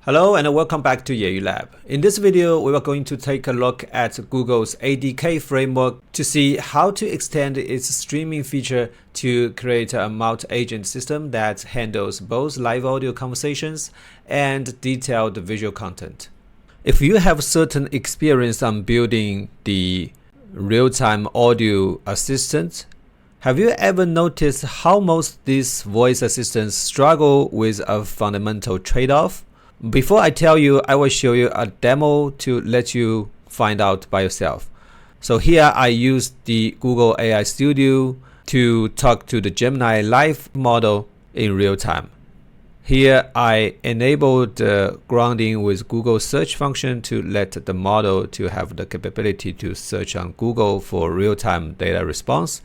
Hello and welcome back to Yayu Lab. In this video, we are going to take a look at Google's ADK framework to see how to extend its streaming feature to create a multi-agent system that handles both live audio conversations and detailed visual content. If you have certain experience on building the real-time audio assistant, have you ever noticed how most these voice assistants struggle with a fundamental trade-off? Before I tell you, I will show you a demo to let you find out by yourself. So here I use the Google AI Studio to talk to the Gemini Live model in real time. Here I enabled the grounding with Google search function to let the model to have the capability to search on Google for real-time data response.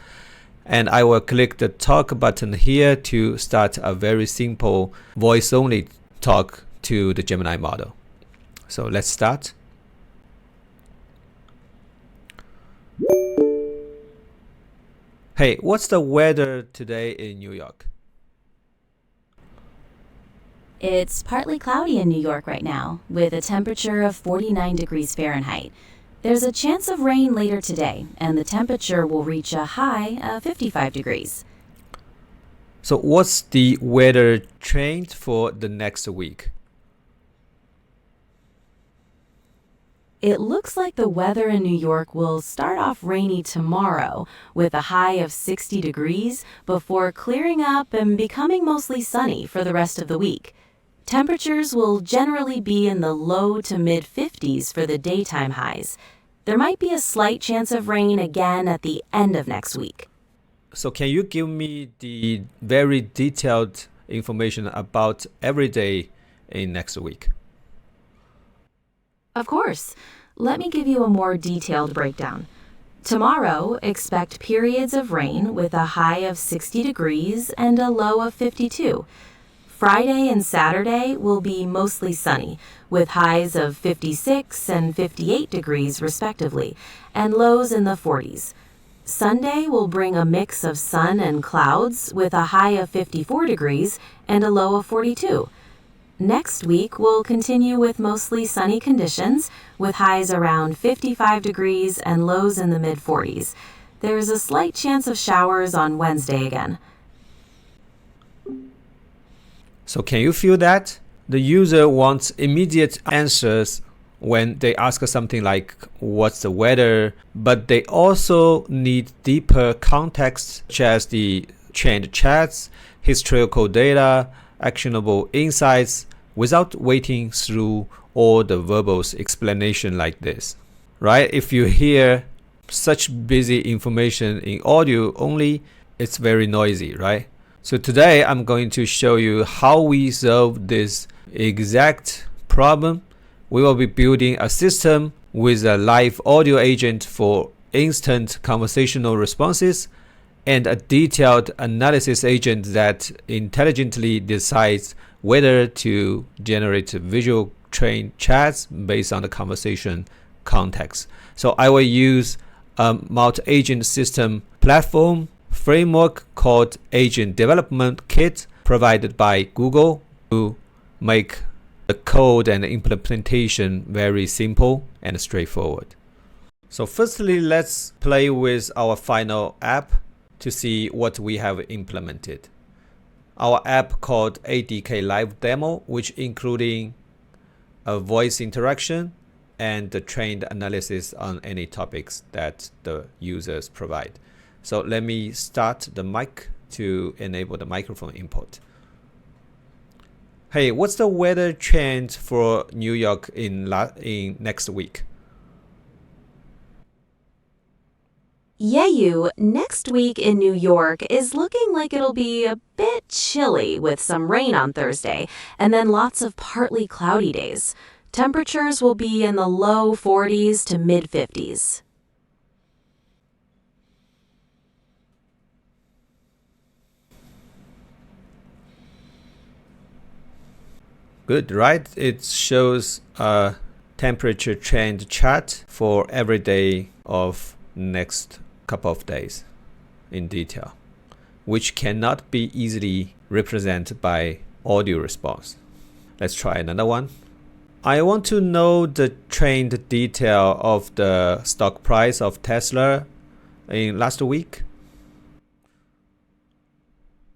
And I will click the talk button here to start a very simple voice-only talk to the Gemini model. So let's start. Hey, what's the weather today in New York? It's partly cloudy in New York right now, with a temperature of 49 degrees Fahrenheit. There's a chance of rain later today, and the temperature will reach a high of 55 degrees. So what's the weather trend for the next week? It looks like the weather in New York will start off rainy tomorrow, with a high of 60 degrees, before clearing up and becoming mostly sunny for the rest of the week. Temperatures will generally be in the low to mid-50s for the daytime highs. There might be a slight chance of rain again at the end of next week. So can you give me the very detailed information about every day in next week? Of course. Let me give you a more detailed breakdown. Tomorrow, expect periods of rain with a high of 60 degrees and a low of 52. Friday and Saturday will be mostly sunny, with highs of 56 and 58 degrees respectively, and lows in the 40s. Sunday will bring a mix of sun and clouds with a high of 54 degrees and a low of 42. Next week will continue with mostly sunny conditions, with highs around 55 degrees and lows in the mid-40s. There is a slight chance of showers on Wednesday again. So can you feel that? The user wants immediate answers when they ask something like, what's the weather? But they also need deeper context, such as the chained chats, historical data, actionable insights, without waiting through all the verbal explanation like this, right? If you hear such busy information in audio only, it's very noisy, right? So today I'm going to show you how we solve this exact problem. We will be building a system with a live audio agent for instant conversational responses and a detailed analysis agent that intelligently decides whether to generate visual trained chats based on the conversation context. So I will use a multi-agent system platform framework called Agent Development Kit provided by Google to make the code and implementation very simple and straightforward. So firstly, let's play with our final app to see what we have implemented. Our app called ADK Live Demo, which including a voice interaction and the trained analysis on any topics that the users provide. So let me start the mic to enable the microphone input. Hey, what's the weather trend for New York in next week? Yayu, next week in New York is looking like it'll be a bit chilly with some rain on Thursday, and then lots of partly cloudy days. Temperatures will be in the low 40s to mid-50s. Good, right? It shows a temperature trend chart for every day of next couple of days in detail, which cannot be easily represented by audio response. Let's try another one. I want to know the trend detail of the stock price of Tesla in last week.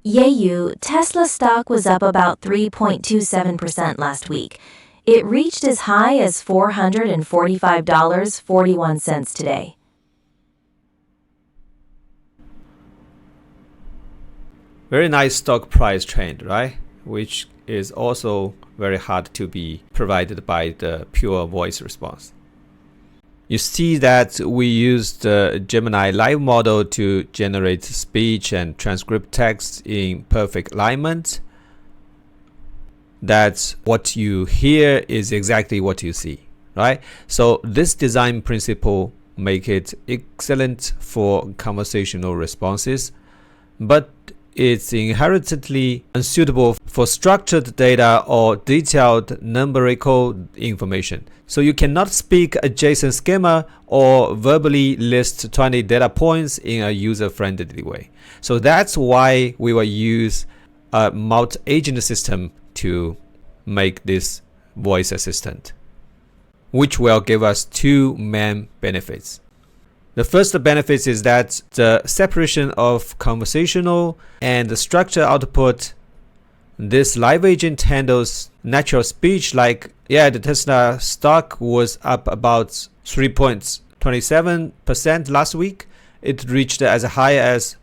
Yeyu, Tesla stock was up about 3.27% last week. It reached as high as $445.41 today. Very nice stock price trend, right? Which is also very hard to be provided by the pure voice response. You see that we used the Gemini Live model to generate speech and transcript text in perfect alignment. That's what you hear is exactly what you see, right? So this design principle make it excellent for conversational responses, but it's inherently unsuitable for structured data or detailed numerical information. So you cannot speak a JSON schema or verbally list 20 data points in a user-friendly way. So that's why we will use a multi-agent system to make this voice assistant, which will give us two main benefits. The first benefit is that the separation of conversational and structured output. This live agent handles natural speech like, the Tesla stock was up about 3.27% last week. It reached as high as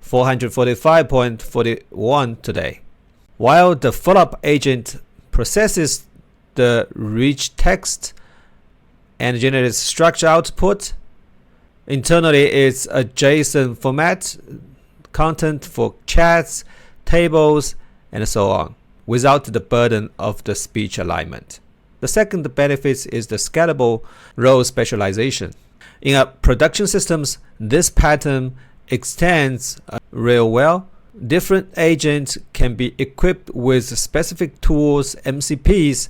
445.41 today. While the follow-up agent processes the rich text and generates structured output, internally it's a JSON format, content for chats, tables, and so on, without the burden of the speech alignment. The second benefit is the scalable role specialization. In a production systems, this pattern extends real well. Different agents can be equipped with specific tools, MCPs,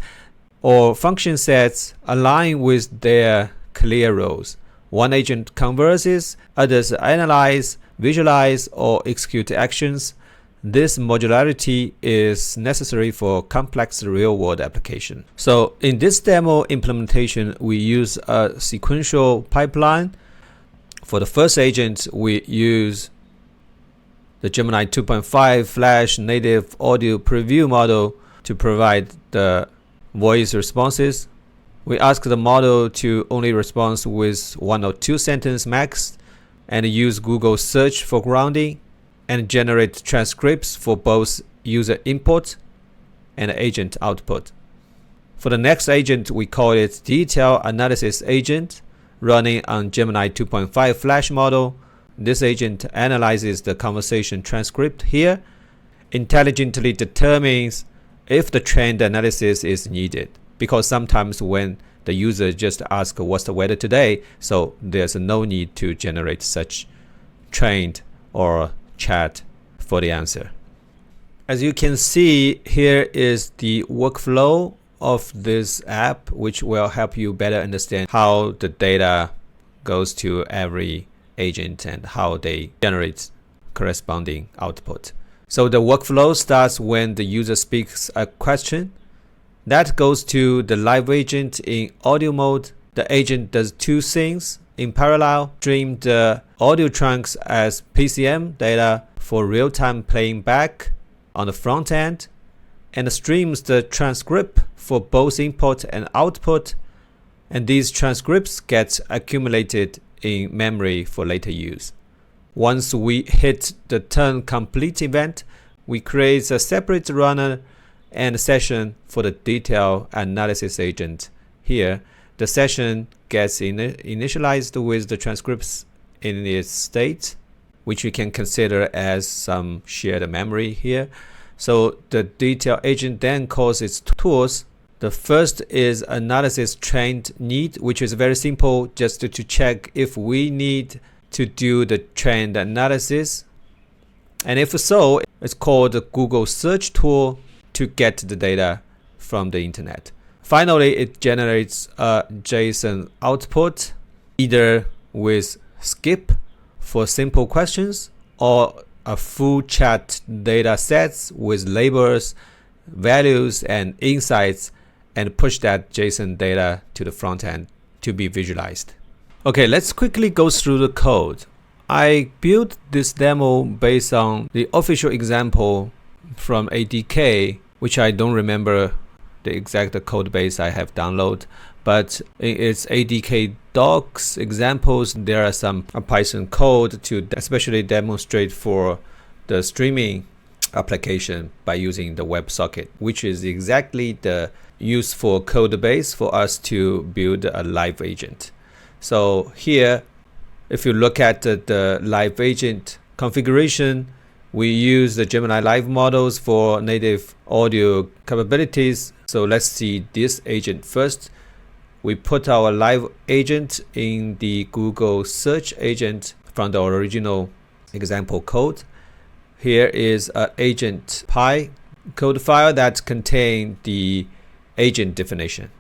or function sets aligned with their clear roles. One agent converses, others analyze, visualize, or execute actions. This modularity is necessary for complex real-world application. So in this demo implementation, we use a sequential pipeline. For the first agent, we use the Gemini 2.5 Flash native audio preview model to provide the voice responses. We ask the model to only respond with 1 or 2 sentences max and use Google search for grounding and generate transcripts for both user input and agent output. For the next agent, we call it Detail Analysis Agent, running on Gemini 2.5 Flash model. This agent analyzes the conversation transcript here, intelligently determines if the trend analysis is needed, because sometimes when the user just asks what's the weather today, so there's no need to generate such trend or chat for the answer. As you can see, here is the workflow of this app, which will help you better understand how the data goes to every agent and how they generate corresponding output. So the workflow starts when the user speaks a question. That goes to the live agent in audio mode. The agent does two things in parallel: stream the audio chunks as PCM data for real-time playing back on the front end, and streams the transcript for both input and output, and these transcripts get accumulated in memory for later use. Once we hit the turn complete event, we create a separate runner and session for the detail analysis agent. Here, the session gets initialized with the transcripts in its state, which you can consider as some shared memory here. So the detail agent then calls its tools. The first is analysis trend need, which is very simple, just to check if we need to do the trend analysis. And if so, it's called the Google search tool to get the data from the internet. Finally, it generates a JSON output, either with skip for simple questions or a full chat data sets with labels, values, and insights and push that JSON data to the front end to be visualized. Okay, let's quickly go through the code. I built this demo based on the official example from ADK, which I don't remember the exact code base I have downloaded, but in its ADK docs examples, there are some Python code to especially demonstrate for the streaming application by using the WebSocket, which is exactly the useful code base for us to build a live agent. So here, if you look at the live agent configuration, we use the Gemini Live models for native audio capabilities. So let's see this agent first. We put our live agent in the Google search agent from the original example code. Here is an agent py code file that contains the agent definition.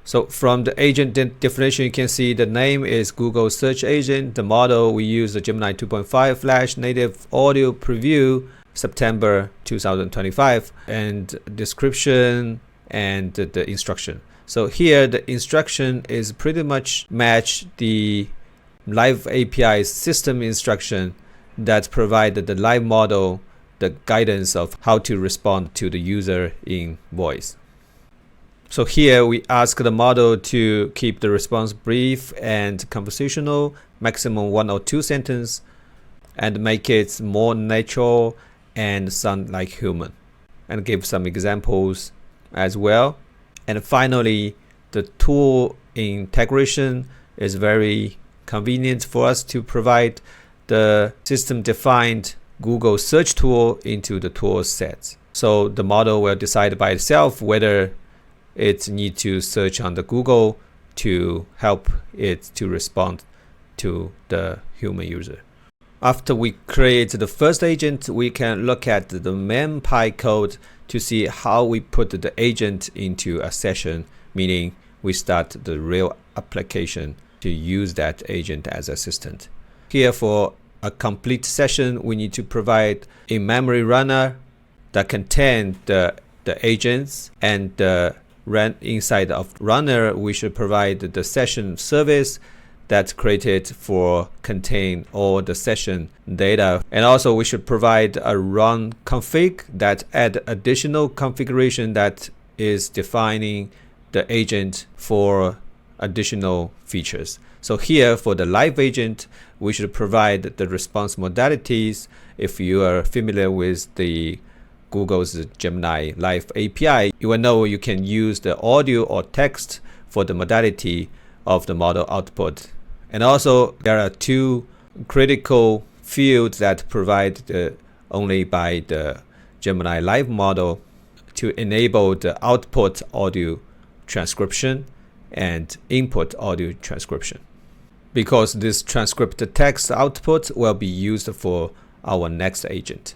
So from the agent definition, you can see the name is Google Search Agent. The model, we use the Gemini 2.5 Flash Native Audio Preview, September 2025, and description and the instruction. So here the instruction is pretty much match the Live API system instruction that provided the live model the guidance of how to respond to the user in voice. So here we ask the model to keep the response brief and conversational, maximum 1 or 2 sentences, and make it more natural and sound like human, and give some examples as well. And finally, the tool integration is very convenient for us to provide the system-defined Google search tool into the tool set. So the model will decide by itself whether it needs to search on the Google to help it to respond to the human user. After we create the first agent, we can look at the main py code to see how we put the agent into a session, meaning we start the real application to use that agent as assistant. Here for a complete session, we need to provide a memory runner that contains the agents, and inside of runner, we should provide the session service that's created for contain all the session data. And also we should provide a run config that add additional configuration that is defining the agent for additional features. So here for the live agent, we should provide the response modalities. If you are familiar with the Google's Gemini Live API, you will know you can use the audio or text for the modality of the model output. And also there are 2 critical fields that provide only by the Gemini Live model to enable the output audio transcription and input audio transcription, because this transcript text output will be used for our next agent.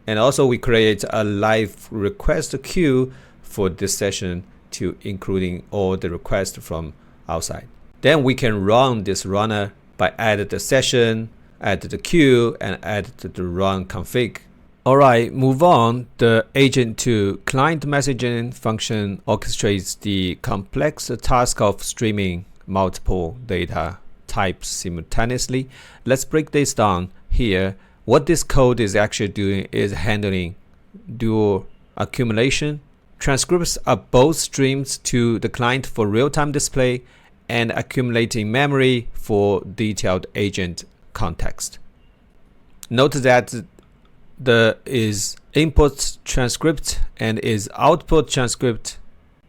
And also we create a live request queue for this session to including all the requests from outside. Then we can run this runner by add the session, add the queue, and add the run config. Alright, move on. The agent to client messaging function orchestrates the complex task of streaming multiple data types simultaneously. Let's break this down here. What this code is actually doing is handling dual accumulation. Transcripts are both streams to the client for real-time display and accumulating memory for detailed agent context. Note that the is input transcript and is output transcript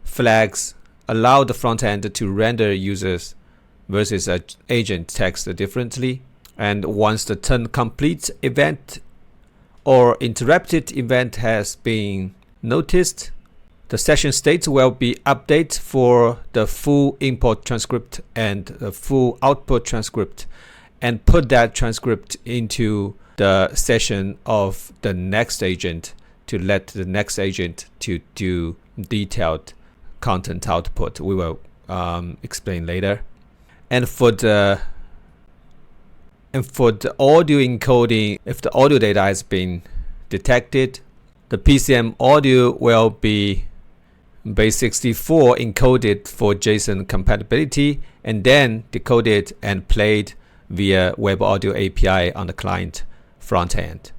flags allow the front end to render users versus an agent text differently. And once the turn complete event or interrupted event has been noticed, the session state will be updated for the full import transcript and the full output transcript, and put that transcript into the session of the next agent to let the next agent to do detailed content output. We will explain later. And for the audio encoding, if the audio data has been detected, the PCM audio will be base64 encoded for JSON compatibility and then decoded and played via Web Audio API on the client front end.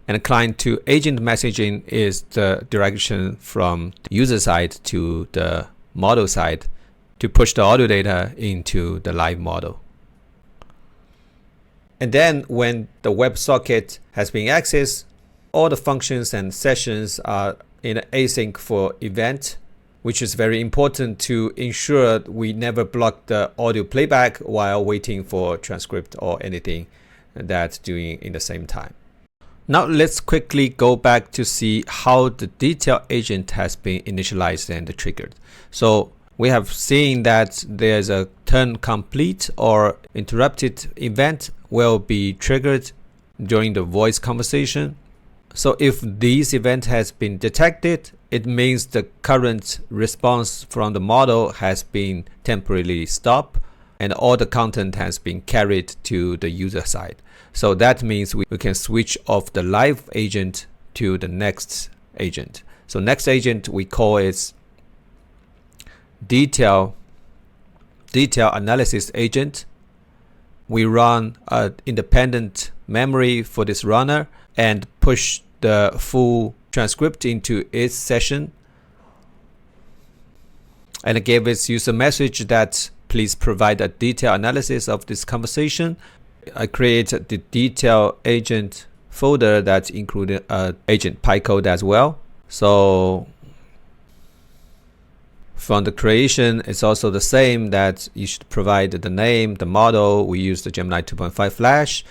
And client to agent messaging is the direction from the user side to the model side to push the audio data into the live model. And then when the WebSocket has been accessed, all the functions and sessions are in an async for event, which is very important to ensure we never block the audio playback while waiting for transcript or anything that's doing in the same time. Now let's quickly go back to see how the detail agent has been initialized and triggered. So we have seen that there's a turn complete or interrupted event will be triggered during the voice conversation. So if this event has been detected, it means the current response from the model has been temporarily stopped and all the content has been carried to the user side. So that means we can switch off the live agent to the next agent. So next agent, we call it detail analysis agent. We run an independent memory for this runner and push the full transcript into its session. And it gave its user message that please provide a detailed analysis of this conversation. I created the detail agent folder that included agent PyCode as well. So from the creation, it's also the same that you should provide the name, the model. We use the Gemini 2.5 Flash,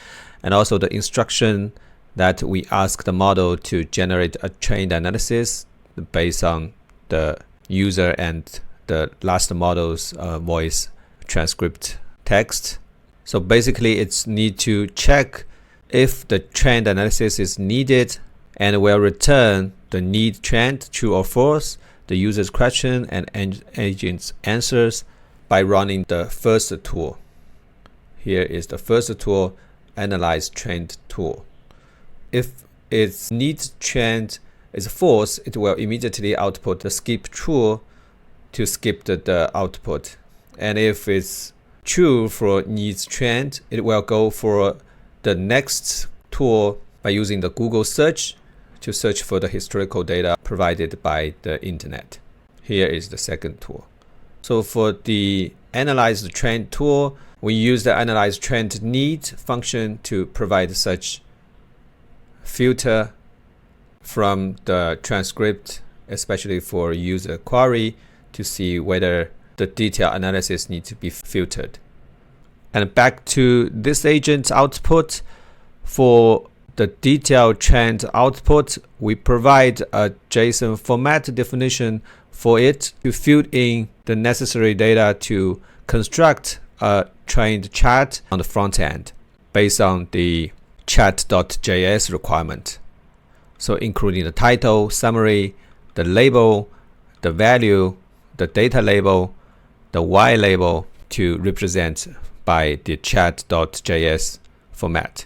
and also the instruction that we ask the model to generate a trained analysis based on the user and the last model's voice transcript text. So basically it's need to check if the trend analysis is needed and will return the need trend true or false, the user's question and agent's answers by running the first tool. Here is the first tool, analyze trend tool. If its need trend is false, it will immediately output the skip true to skip the output. And if it's true for needs trend, it will go for the next tool by using the Google search to search for the historical data provided by the internet. Here is the second tool. So for the analyze the trend tool, we use the analyze trend need function to provide such filter from the transcript, especially for user query, to see whether the detailed analysis needs to be filtered. And back to this agent's output, for the detailed trend output, we provide a JSON format definition for it to fill in the necessary data to construct a trained chat on the front end based on the chat.js requirement. So including the title, summary, the label, the value, the data label, the Y label to represent by the chat.js format.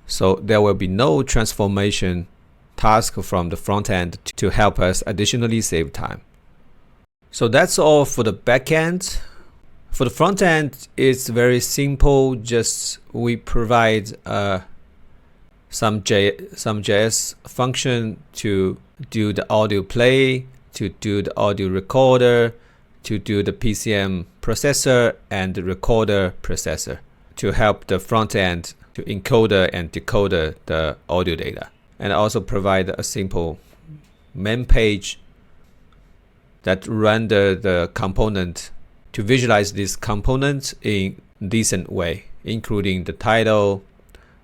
So there will be no transformation task from the front end to help us additionally save time. So that's all for the back end. For the front end, it's very simple. Just we provide some JS function to do the audio play, to do the audio recorder, to do the PCM processor and the recorder processor to help the front end to encoder and decoder the audio data, and also provide a simple main page that render the component to visualize this component in decent way, including the title,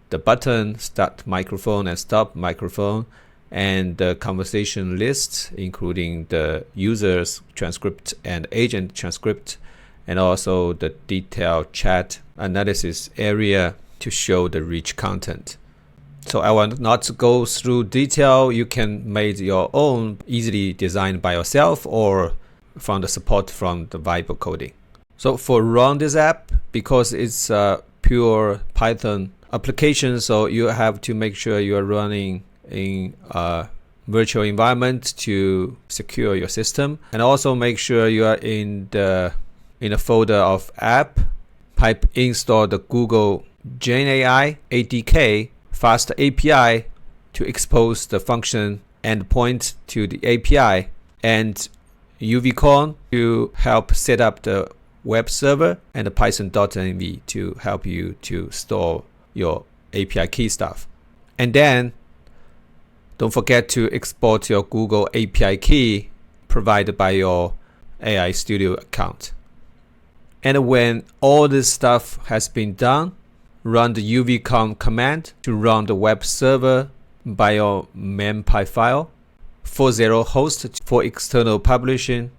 the button, start microphone and stop microphone, and the conversation list, including the user's transcript and agent transcript, and also the detailed chat analysis area to show the rich content. So I will not go through detail. You can make your own, easily designed by yourself or from the support from the Vibe coding. So for run this app, because it's a pure Python application, so you have to make sure you are running in virtual environment to secure your system. And also make sure you are in the folder of app. Pipe install the Google GenAI ADK fast API to expose the function endpoint to the API, and UVCon to help set up the web server, and the Python.env to help you to store your API key stuff. And then don't forget to export your Google API key provided by your AI Studio account. And when all this stuff has been done, run the UVCon command to run the web server by your mempy file, 40 host for external publishing,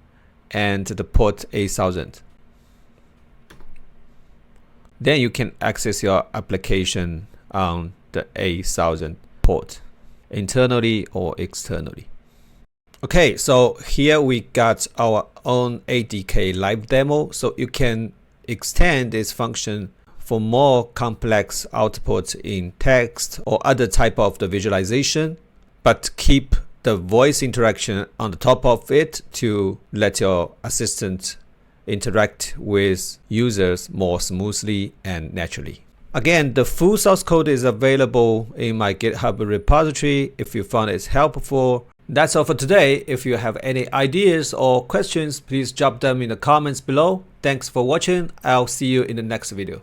and the port 8000. Then you can access your application on the 8000 port, internally or externally. Okay, so here we got our own ADK live demo, so you can extend this function for more complex outputs in text or other type of the visualization, but keep the voice interaction on the top of it to let your assistant interact with users more smoothly and naturally. Again, the full source code is available in my GitHub repository if you found it helpful. That's all for today. If you have any ideas or questions, please drop them in the comments below. Thanks for watching. I'll see you in the next video.